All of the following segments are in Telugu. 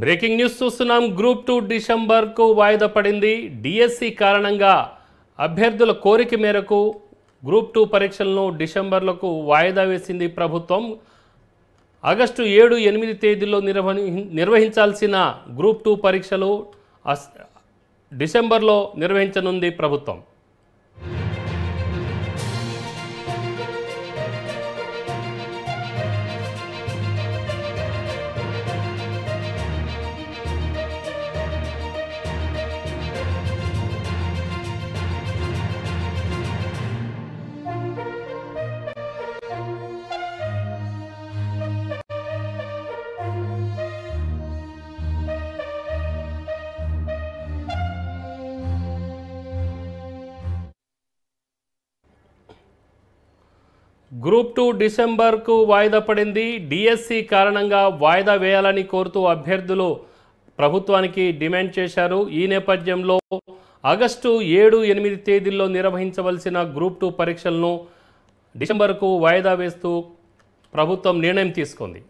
బ్రేకింగ్ న్యూస్ చూస్తున్నాం. గ్రూప్ 2 డిసెంబర్కు వాయిదా పడింది. డిఎస్సి కారణంగా అభ్యర్థుల కోరిక మేరకు గ్రూప్ 2 పరీక్షలను డిసెంబర్లకు వాయిదా వేసింది ప్రభుత్వం. ఆగస్టు 7, 8 తేదీల్లో నిర్వహించాల్సిన గ్రూప్ 2 పరీక్షలు డిసెంబర్లో నిర్వహించనుంది ప్రభుత్వం. గ్రూప్ 2 డిసెంబర్కు వాయిదా పడింది. డిఎస్సి కారణంగా వాయిదా వేయాలని కోరుతూ అభ్యర్థులు ప్రభుత్వానికి డిమాండ్ చేశారు. ఈ నేపథ్యంలో ఆగస్టు 7, 8 తేదీల్లో నిర్వహించవలసిన గ్రూప్ 2 పరీక్షలను డిసెంబర్కు వాయిదా వేస్తూ ప్రభుత్వం నిర్ణయం తీసుకుంది.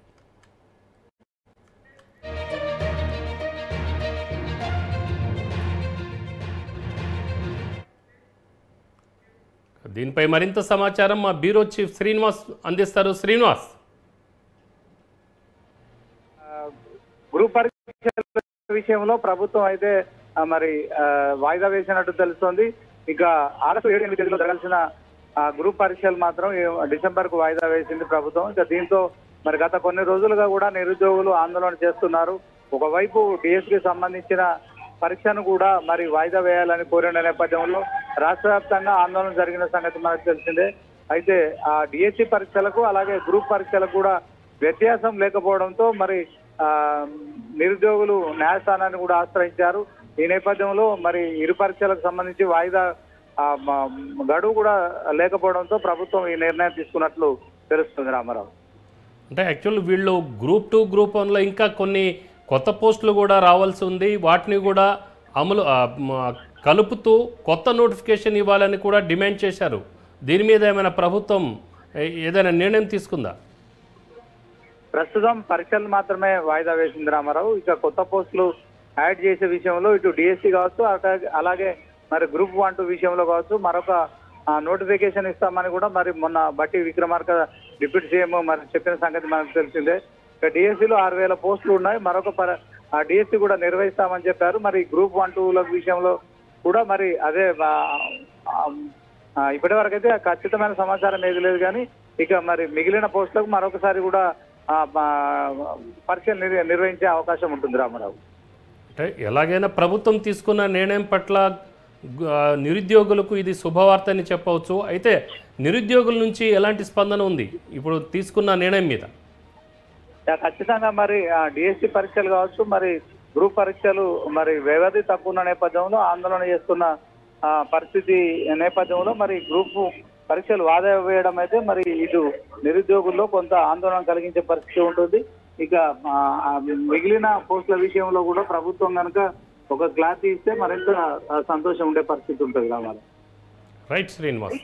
దీనిపై మరింత సమాచారం మా బ్యూరో చీఫ్ శ్రీనివాస్ అందిస్తారు. శ్రీనివాస్, గ్రూప్ పరీక్షల విషయంలో ప్రభుత్వం అయితే మరి వాయిదా వేసినట్టు తెలుస్తోంది. ఇక ఆగస్టు 7, 8 తేదీలో జరగాల్సిన గ్రూప్ పరీక్షలు మాత్రం డిసెంబర్ కు వాయిదా వేసింది ప్రభుత్వం. ఇక దీంతో మరి గత కొన్ని రోజులుగా కూడా నిరుద్యోగులు ఆందోళన చేస్తున్నారు. ఒకవైపు డిఎస్సికి సంబంధించిన పరీక్షను కూడా మరి వాయిదా వేయాలని కోరిన నేపథ్యంలో రాష్ట్ర వ్యాప్తంగా ఆందోళన జరిగిన సంగతి మనకు తెలిసిందే. అయితే ఆ డిఎస్సి పరీక్షలకు అలాగే గ్రూప్ పరీక్షలకు కూడా వ్యత్యాసం లేకపోవడంతో మరి నిరుద్యోగులు న్యాయస్థానాన్ని కూడా ఆశ్రయించారు. ఈ నేపథ్యంలో మరి ఇరు పరీక్షలకు సంబంధించి వాయిదా గడువు కూడా లేకపోవడంతో ప్రభుత్వం ఈ నిర్ణయం తీసుకున్నట్లు తెలుస్తుంది. రామారావు, అంటే యాక్చువల్ వీళ్ళు గ్రూప్ 2, గ్రూప్ 1లో ఇంకా కొన్ని కొత్త పోస్టులు కూడా రావాల్సి ఉంది. వాటిని కూడా కలుపుతూ కొత్త నోటిఫికేషన్ ఇవ్వాలని కూడా డిమాండ్ చేశారు. దీని మీద ఏమైనా ప్రభుత్వం ఏదైనా నిర్ణయం తీసుకుందా? ప్రస్తుతం పరీక్షలు మాత్రమే వాయిదా వేసింది రామారావు. ఇక కొత్త పోస్టులు యాడ్ చేసే విషయంలో ఇటు డిఎస్సి కావచ్చు, అలాగే మరి గ్రూప్ 1, 2 విషయంలో కావచ్చు మరొక నోటిఫికేషన్ ఇస్తామని కూడా మరి మొన్న బట్టి విక్రమార్క డిప్యూటీ సీఎం మరి చెప్పిన సంగతి మనకు తెలిసిందే. ఇక డిఎస్సిలో 6,000 పోస్టులు ఉన్నాయి. మరొక డిఎస్సి కూడా నిర్వహిస్తామని చెప్పారు. మరి గ్రూప్ 1, 2ల విషయంలో కూడా మరి అదే ఇప్పటి వరకు అయితే ఖచ్చితమైన సమాచారం ఏది లేదు. కానీ ఇక మరి మిగిలిన పోస్టులకు మరొకసారి కూడా పరీక్షలు నిర్వహించే అవకాశం ఉంటుంది రామారావు. అంటే ఎలాగైనా ప్రభుత్వం తీసుకున్న నిర్ణయం పట్ల నిరుద్యోగులకు ఇది శుభవార్త అని చెప్పవచ్చు. అయితే నిరుద్యోగుల నుంచి ఎలాంటి స్పందన ఉంది ఇప్పుడు తీసుకున్న నిర్ణయం మీద? ఖచ్చితంగా మరి డిఎస్సి పరీక్షలు కావచ్చు, మరి గ్రూప్ పరీక్షలు మరి వ్యవధి తక్కువ ఉన్న నేపథ్యంలో ఆందోళన చేస్తున్న పరిస్థితి నేపథ్యంలో మరి గ్రూప్ పరీక్షలు వాయిదా వేయడం అయితే మరి ఇటు నిరుద్యోగుల్లో కొంత ఆందోళన కలిగించే పరిస్థితి ఉంటుంది. ఇక మిగిలిన పోస్టుల విషయంలో కూడా ప్రభుత్వం కనుక ఒక క్లారిటీ ఇస్తే మరింత సంతోషం ఉండే పరిస్థితి ఉంటుంది. రైట్ శ్రీనివాస్.